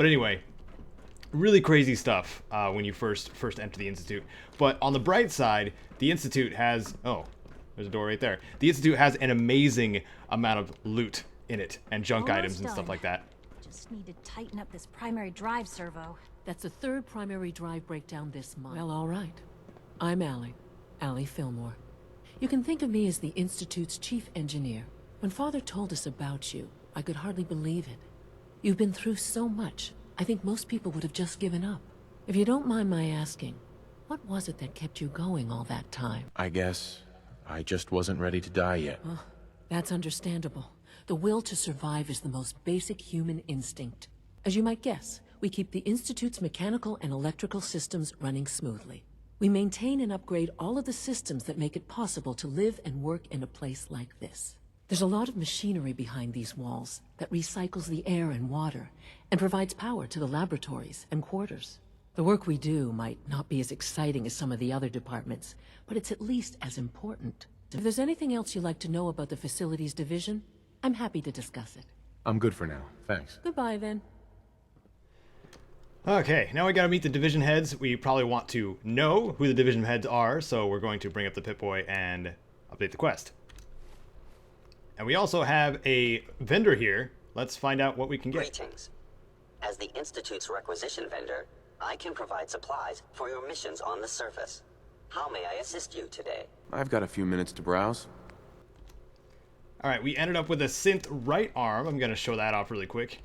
But anyway, really crazy stuff when you first enter the Institute. But on the bright side, the Institute has... Oh, there's a door right there. The Institute has an amazing amount of loot in it, and junk Almost items and done. stuff like that. Just need to tighten up this primary drive servo. That's the third primary drive breakdown this month. Well, all right. I'm Allie Fillmore. You can think of me as the Institute's chief engineer. When Father told us about you, I could hardly believe it. You've been through so much, I think most people would have just given up. If you don't mind my asking, what was it that kept you going all that time? I guess I just wasn't ready to die yet. Oh, that's understandable. The will to survive is the most basic human instinct. As you might guess, we keep the Institute's mechanical and electrical systems running smoothly. We maintain and upgrade all of the systems that make it possible to live and work in a place like this. There's a lot of machinery behind these walls that recycles the air and water and provides power to the laboratories and quarters. The work we do might not be as exciting as some of the other departments, but it's at least as important. If there's anything else you'd like to know about the Facilities Division, I'm happy to discuss it. I'm good for now, thanks. Goodbye, then. Okay, now we gotta meet the division heads. We probably want to know who the division heads are, so we're going to bring up the Pip-Boy and update the quest. And we also have a vendor here. Let's find out what we can get. Greetings. As the Institute's requisition vendor, I can provide supplies for your missions on the surface. How may I assist you today? I've got a few minutes to browse. Alright, we ended up with a synth right arm. I'm gonna show that off really quick.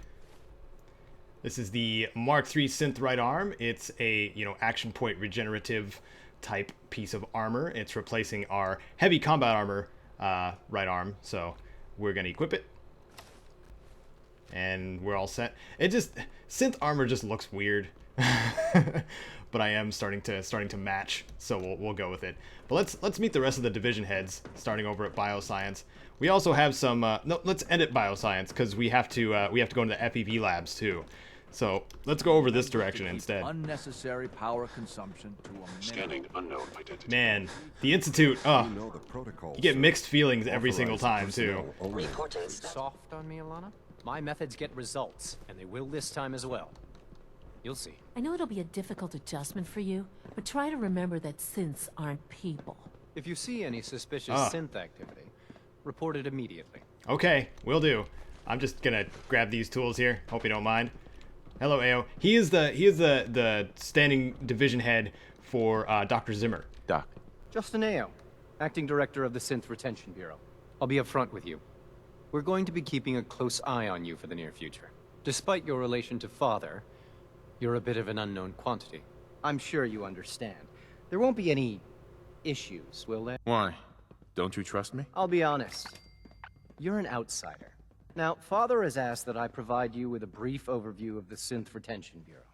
This is the Mark III synth right arm. It's a, action point regenerative type piece of armor. It's replacing our heavy combat armor right arm. So we're gonna equip it. And we're all set. Synth armor just looks weird. But I am starting to match, so we'll go with it. But let's meet the rest of the division heads, starting over at Bioscience. We also have some no, let's edit Bioscience because we have to go into the FEV labs too. So let's go over this direction instead. Unnecessary power consumption to a Scanning unknown identity. Man, the Institute, you get mixed feelings every single time too. Reporting Soft on me, Alana? My methods get results, and they will this time as well. You'll see. I know it'll be a difficult adjustment for you, but try to remember that synths aren't people. If you see any suspicious synth activity, report it immediately. Okay, will do. I'm just gonna grab these tools here. Hope you don't mind. Hello, Ao. He is the standing division head for Dr. Zimmer. Doc. Justin Ao, Acting Director of the Synth Retention Bureau. I'll be upfront with you. We're going to be keeping a close eye on you for the near future. Despite your relation to Father, you're a bit of an unknown quantity. I'm sure you understand. There won't be any issues, will there? Why? Don't you trust me? I'll be honest. You're an outsider. Now, Father has asked that I provide you with a brief overview of the Synth Retention Bureau.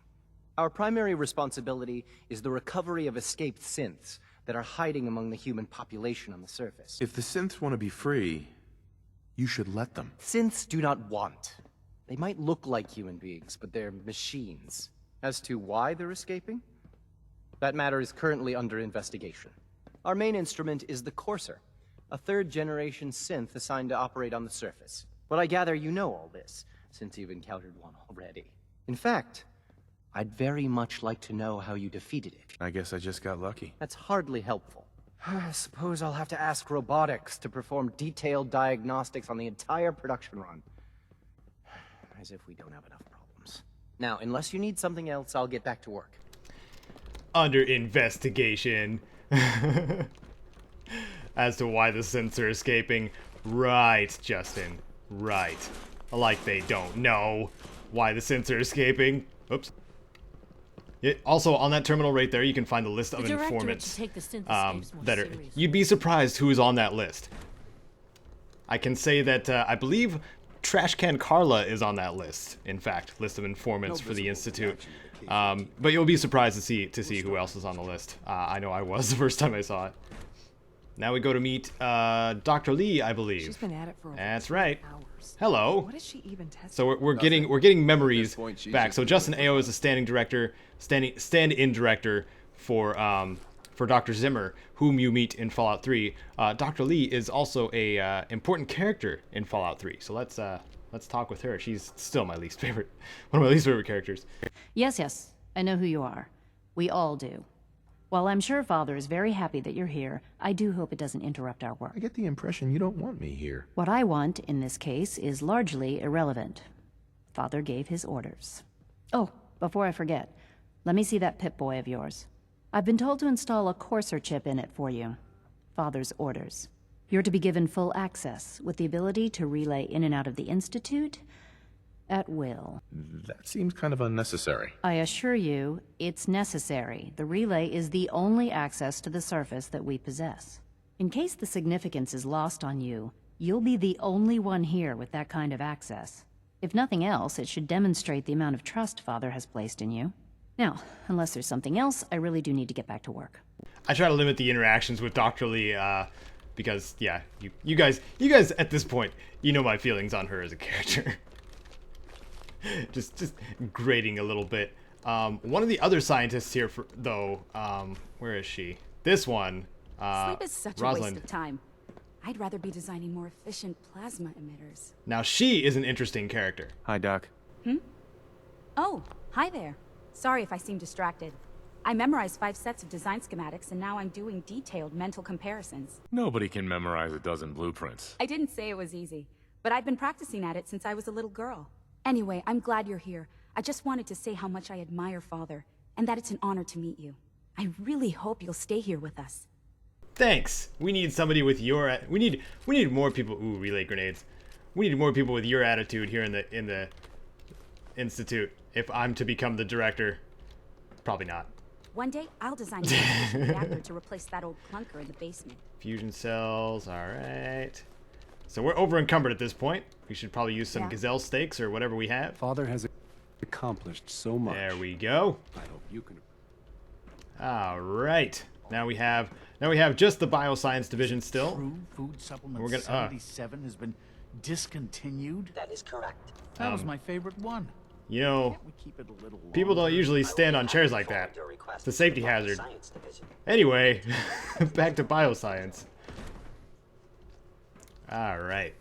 Our primary responsibility is the recovery of escaped synths that are hiding among the human population on the surface. If the synths want to be free, you should let them. Synths do not want. They might look like human beings, but they're machines. As to why they're escaping, that matter is currently under investigation. Our main instrument is the Courser, a third-generation synth assigned to operate on the surface. But I gather you know all this, since you've encountered one already. In fact, I'd very much like to know how you defeated it. I guess I just got lucky. That's hardly helpful. I suppose I'll have to ask robotics to perform detailed diagnostics on the entire production run. As if we don't have enough problems. Now, unless you need something else, I'll get back to work. Under investigation. As to why the synths are escaping. Right, Justin. Right. Like they don't know why the synths are escaping. Oops. Yeah, also, on that terminal right there, you can find the list of informants that are... You'd be surprised who is on that list. I can say that I believe Trashcan Carla is on that list. In fact, list of informants for the Institute. But you'll be surprised to see who else is on the list. I know I was the first time I saw it. Now we go to meet Dr. Lee, I believe. She's been at it for over That's right. hours. Hello. What is she even testing? So we're getting memories back. So Justin Ao is a stand-in director for Dr. Zimmer, whom you meet in Fallout 3. Dr. Lee is also a important character in Fallout 3. So let's let's talk with her. She's still my least favorite, one of my least favorite characters. Yes, yes, I know who you are. We all do. While I'm sure Father is very happy that you're here, I do hope it doesn't interrupt our work. I get the impression you don't want me here. What I want, in this case, is largely irrelevant. Father gave his orders. Oh, before I forget, let me see that Pip-Boy of yours. I've been told to install a Courser chip in it for you. Father's orders. You're to be given full access, with the ability to relay in and out of the Institute at will. That seems kind of unnecessary. I assure you, it's necessary. The relay is the only access to the surface that we possess. In case the significance is lost on you, you'll be the only one here with that kind of access. If nothing else, it should demonstrate the amount of trust Father has placed in you. Now, unless there's something else, I really do need to get back to work. I try to limit the interactions with Dr. Lee, because, yeah, you guys at this point, you know my feelings on her as a character. just grating a little bit. One of the other scientists here, though, where is she? This one, Sleep is such a Rosalind. waste of time. I'd rather be designing more efficient plasma emitters. Now she is an interesting character. Hi, Doc. Oh, hi there. Sorry if I seem distracted. I memorized 5 sets of design schematics, and now I'm doing detailed mental comparisons. Nobody can memorize a dozen blueprints. I didn't say it was easy, but I've been practicing at it since I was a little girl. Anyway, I'm glad you're here. I just wanted to say how much I admire Father, and that it's an honor to meet you. I really hope you'll stay here with us. Thanks. We need somebody with your. We need more people. Ooh, relay grenades. We need more people with your attitude here in the Institute. If I'm to become the director, probably not. One day, I'll design a fusion reactor to replace that old clunker in the basement. Fusion cells. All right. So we're over encumbered at this point. We should probably use some gazelle steaks or whatever we have. Father has accomplished so much. There we go. I hope you can. All right. Now we have just the bioscience division still. True food supplement We're gonna 77 has been discontinued. That is correct. That was my favorite one. You know, Can't we keep it a little people don't longer? usually stand on chairs like that. It's a safety hazard. Anyway, back to bioscience. All right.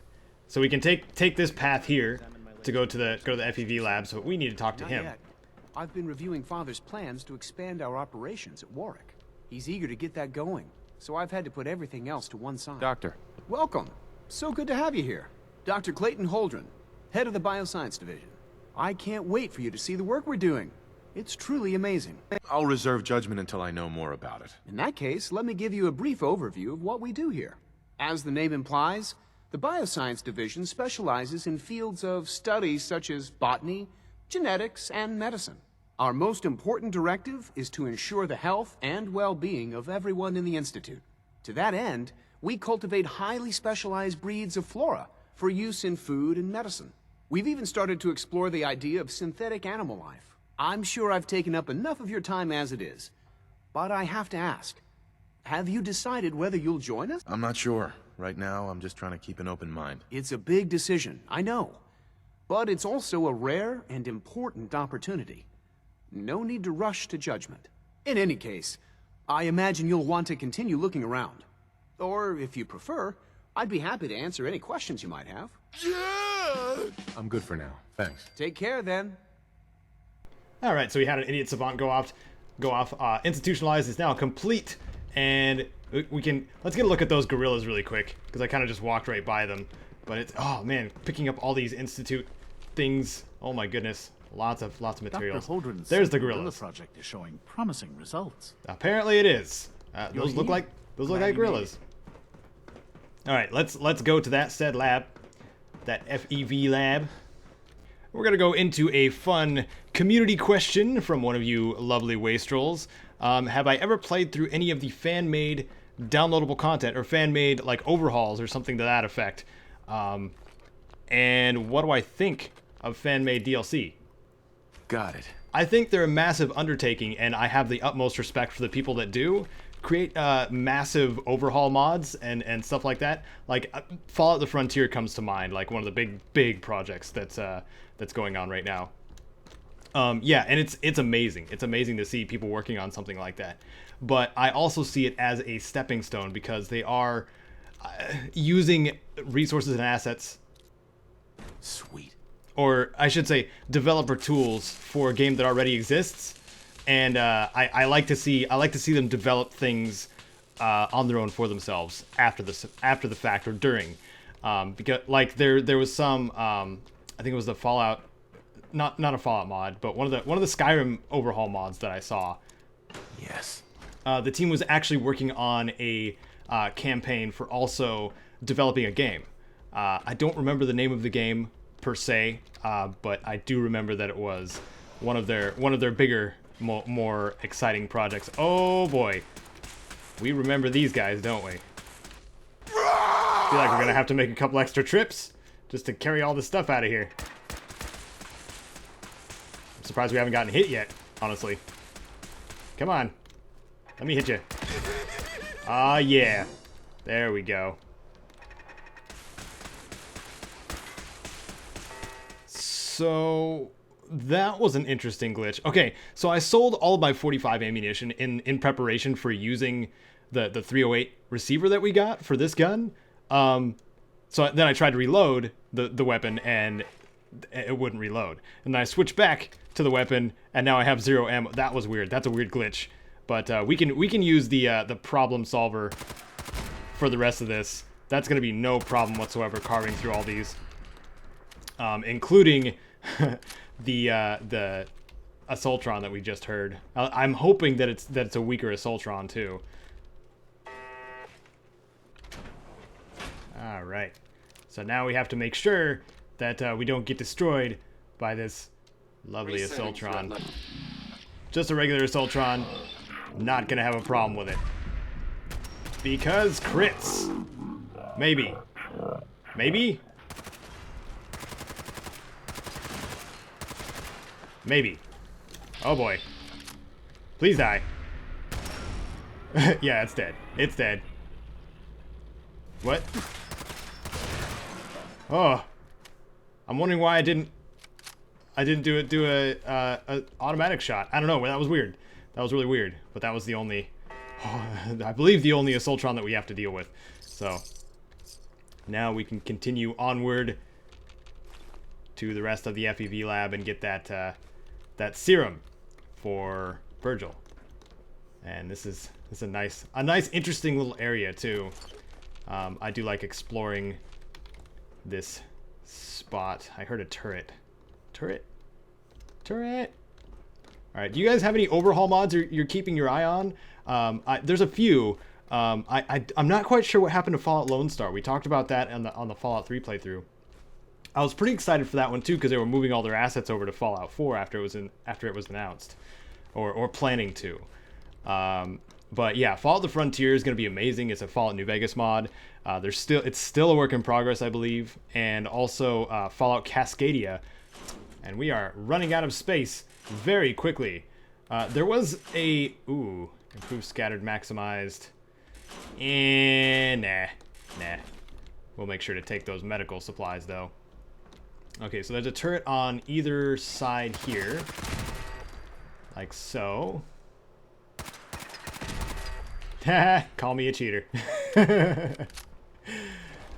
So we can take this path here to go to the FEV labs, but we need to talk to him. Not yet. I've been reviewing Father's plans to expand our operations at Warwick. He's eager to get that going, so I've had to put everything else to one side. Doctor. Welcome. So good to have you here. Dr. Clayton Holdren, head of the Bioscience Division. I can't wait for you to see the work we're doing. It's truly amazing. I'll reserve judgment until I know more about it. In that case, let me give you a brief overview of what we do here. As the name implies, the Bioscience Division specializes in fields of studies such as botany, genetics, and medicine. Our most important directive is to ensure the health and well-being of everyone in the Institute. To that end, we cultivate highly specialized breeds of flora for use in food and medicine. We've even started to explore the idea of synthetic animal life. I'm sure I've taken up enough of your time as it is, but I have to ask, have you decided whether you'll join us? I'm not sure. Right now, I'm just trying to keep an open mind. It's a big decision, I know, but it's also a rare and important opportunity. No need to rush to judgment. In any case, I imagine you'll want to continue looking around. Or, if you prefer, I'd be happy to answer any questions you might have. I'm good for now. Thanks. Take care, then. All right, so we had an idiot savant go off. Institutionalized is now complete, and let's get a look at those gorillas really quick because I kind of just walked right by them. But it's man, picking up all these institute things. Oh my goodness, lots of materials. Dr. Holdren There's said the gorilla gorillas. project is showing promising results. Apparently it is. Those look like Glad you made gorillas. All right, let's go to that said lab, that FEV lab. We're gonna go into a fun community question from one of you lovely wastrels. Have I ever played through any of the fan-made downloadable content or fan-made like overhauls or something to that effect? And what do I think of fan-made DLC? Got it. I think they're a massive undertaking, and I have the utmost respect for the people that do create massive overhaul mods and stuff like that. Like Fallout: The Frontier comes to mind, like one of the big projects that's going on right now. Yeah, and it's amazing. It's amazing to see people working on something like that. But I also see it as a stepping stone because they are using resources and assets Sweet. Or I should say developer tools for a game that already exists. And I like to see them develop things on their own for themselves after the fact or during, because like there was some I think it was the Fallout, not a Fallout mod, but one of the Skyrim overhaul mods that I saw. Yes. The team was actually working on a campaign for also developing a game. I don't remember the name of the game per se, but I do remember that it was one of their bigger, more exciting projects. Oh boy, we remember these guys, don't we? I feel like we're gonna have to make a couple extra trips just to carry all this stuff out of here. I'm surprised we haven't gotten hit yet, honestly. Come on, let me hit you. Ah, yeah, there we go. So that was an interesting glitch. Okay, so I sold all of my 45 ammunition in preparation for using the 308 receiver that we got for this gun. So then I tried to reload the weapon and it wouldn't reload. And then I switched back to the weapon and now I have 0 ammo. That was weird. That's a weird glitch. But we can use the problem solver for the rest of this. That's gonna be no problem whatsoever carving through all these, including the Assaultron that we just heard. I'm hoping that it's a weaker Assaultron too. All right, so now we have to make sure that we don't get destroyed by this lovely Assaultron. Just a regular Assaultron, not gonna have a problem with it because crits. Maybe. Maybe. Oh boy. Please die. Yeah, it's dead. It's dead. What? Oh. I'm wondering why I didn't do a automatic shot. I don't know. That was weird. That was really weird. But that was the only, I believe the only Assaultron that we have to deal with. So now we can continue onward to the rest of the FEV lab and get that serum for Virgil. And this is a nice interesting little area too. I do like exploring this spot. I heard a turret. Turret. All right. Do you guys have any overhaul mods you're keeping your eye on? There's a few. I'm not quite sure what happened to Fallout Lone Star. We talked about that on the Fallout 3 playthrough. I was pretty excited for that one too because they were moving all their assets over to Fallout 4 after it was announced, or planning to. But yeah, Fallout the Frontier is going to be amazing. It's a Fallout New Vegas mod. It's still a work in progress, I believe, and also Fallout Cascadia. And we are running out of space very quickly. There was a improved scattered maximized. Nah. We'll make sure to take those medical supplies though. Okay, so there's a turret on either side here, like so. Call me a cheater.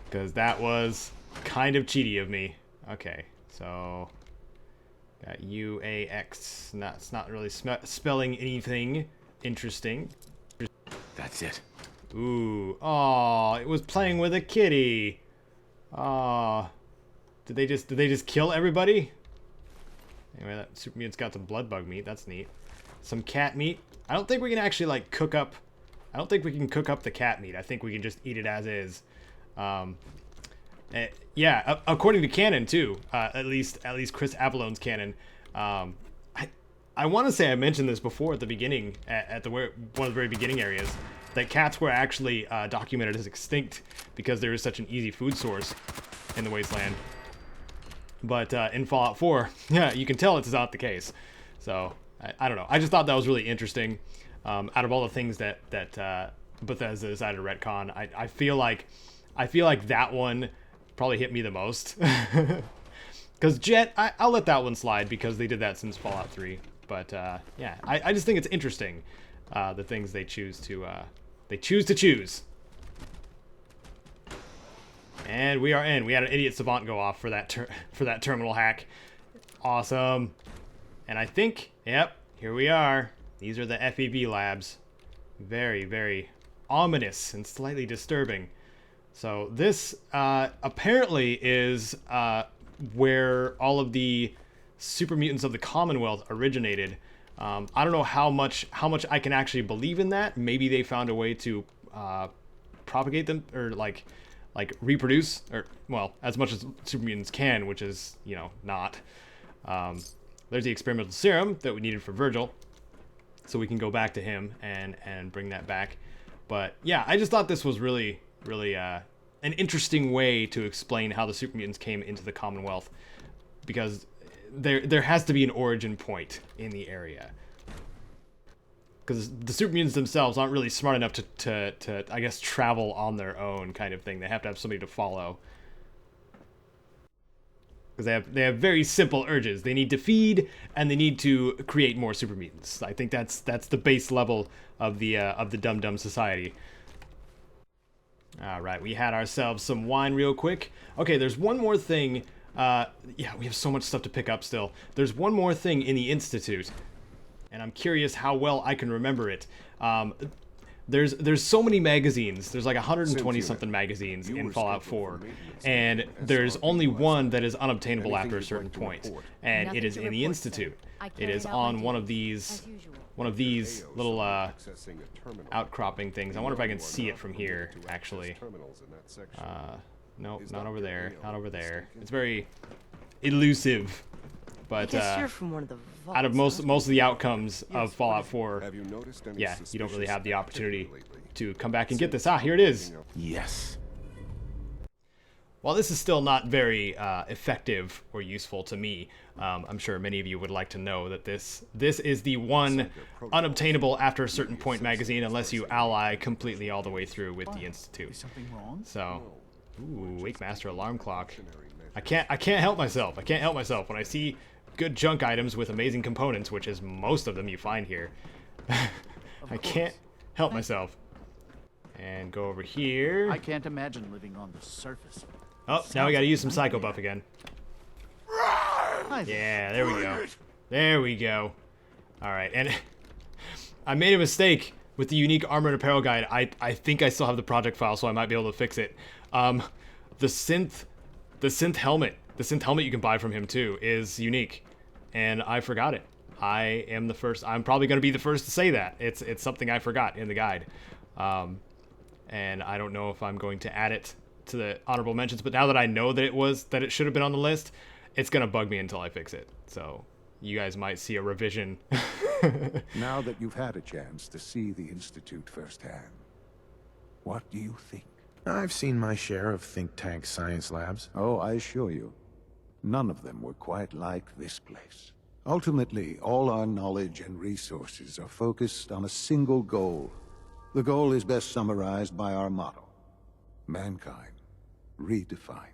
Because that was kind of cheaty of me. Okay, so got UAX. It's not really spelling anything interesting. That's it. Ooh, oh, it was playing with a kitty. Oh, did they just kill everybody? Anyway, that super mutant's got some blood bug meat. That's neat. Some cat meat. I don't think we can actually like cook up. I don't think we can cook up the cat meat. I think we can just eat it as is. Yeah, according to canon too. At least Chris Avallone's canon. I want to say I mentioned this before at the beginning, at one of the very beginning areas, that cats were actually documented as extinct because there is such an easy food source in the wasteland. But in Fallout 4, yeah, you can tell it's not the case. So I don't know. I just thought that was really interesting. Out of all the things that Bethesda decided to retcon, I feel like that one probably hit me the most. Because Jet, I'll let that one slide because they did that since Fallout 3. But yeah, I just think it's interesting, the things they choose to choose. And we are in. We had an idiot savant go off for that for that terminal hack. Awesome. And I think, yep, here we are. These are the FEV labs. Very, very ominous and slightly disturbing. So this apparently is where all of the super mutants of the Commonwealth originated. I don't know how much I can actually believe in that. Maybe they found a way to propagate them, or like reproduce, or well, as much as super mutants can, which is, you know, not. There's the experimental serum that we needed for Virgil, so we can go back to him and bring that back. But yeah, I just thought this was really an interesting way to explain how the super mutants came into the Commonwealth, because there has to be an origin point in the area, because the super mutants themselves aren't really smart enough to I guess travel on their own, kind of thing. They have to have somebody to follow, because they have very simple urges. They need to feed, and they need to create more super mutants. I think that's the base level of the Dum Dum Society. All right, we had ourselves some wine real quick. Okay, there's one more thing. Yeah, we have so much stuff to pick up still. There's one more thing in the Institute, and I'm curious how well I can remember it. There's so many magazines. There's like 120 something magazines in Fallout 4, and there's only one that is unobtainable after a certain point, and it is in the Institute. It is on one of these little outcropping things. I wonder if I can see it from here, actually. Nope, not over there. Not over there. It's very elusive. But you're from one of the vaults, out of most of the outcomes of Fallout 4, yeah, you don't really have the opportunity to come back and get this. Ah, here it is. Yes. While this is still not very effective or useful to me, I'm sure many of you would like to know that this is the one unobtainable after a certain point magazine, unless you ally completely all the way through with the Institute. Something wrong? So, ooh, Wake Master alarm clock. I can't help myself. I can't help myself when I see good junk items with amazing components, which is most of them you find here. I can't help myself. And go over here. I can't imagine living on the surface. Oh, now we gotta use some Psycho Buff again. Yeah, there we go. There we go. Alright, and I made a mistake with the unique armor and apparel guide. I think I still have the project file, so I might be able to fix it. The synth helmet you can buy from him too is unique, and I forgot it. I'm probably going to be the first to say that. It's something I forgot in the guide. And I don't know if I'm going to add it to the honorable mentions, but now that I know that it should have been on the list, it's going to bug me until I fix it. So you guys might see a revision. Now that you've had a chance to see the Institute firsthand, what do you think? I've seen my share of think tank science labs. Oh, I assure you, none of them were quite like this place. Ultimately, all our knowledge and resources are focused on a single goal. The goal is best summarized by our motto: mankind, redefine.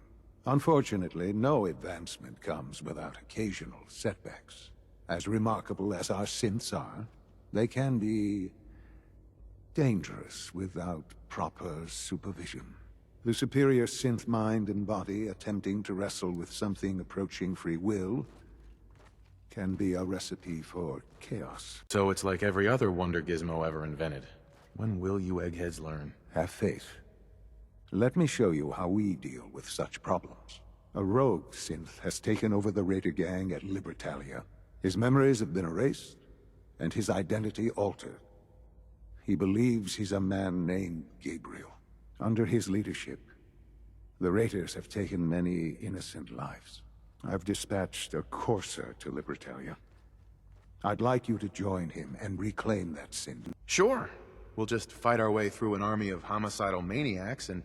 Unfortunately, no advancement comes without occasional setbacks. As remarkable as our synths are, they can be dangerous without proper supervision. The superior synth mind and body attempting to wrestle with something approaching free will can be a recipe for chaos. So it's like every other wonder gizmo ever invented. When will you eggheads learn? Have faith. Let me show you how we deal with such problems. A rogue synth has taken over the Raider gang at Libertalia. His memories have been erased, and his identity altered. He believes he's a man named Gabriel. Under his leadership, the Raiders have taken many innocent lives. I've dispatched a courser to Libertalia. I'd like you to join him and reclaim that synth. Sure. We'll just fight our way through an army of homicidal maniacs and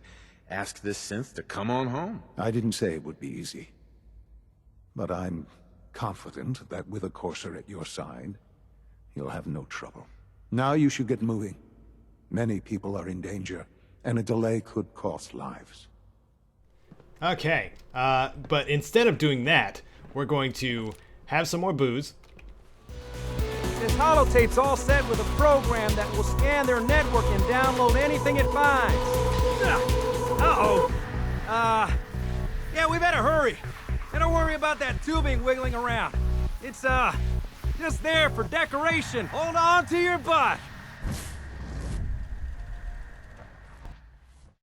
ask this synth to come on home. I didn't say it would be easy. But I'm confident that with a courser at your side, you'll have no trouble. Now you should get moving. Many people are in danger, and a delay could cost lives. Okay, but instead of doing that, we're going to have some more booze. This holotape's all set with a program that will scan their network and download anything it finds. Uh-oh. Yeah, we better hurry. And don't worry about that tubing wiggling around. It's, just there for decoration. Hold on to your butt.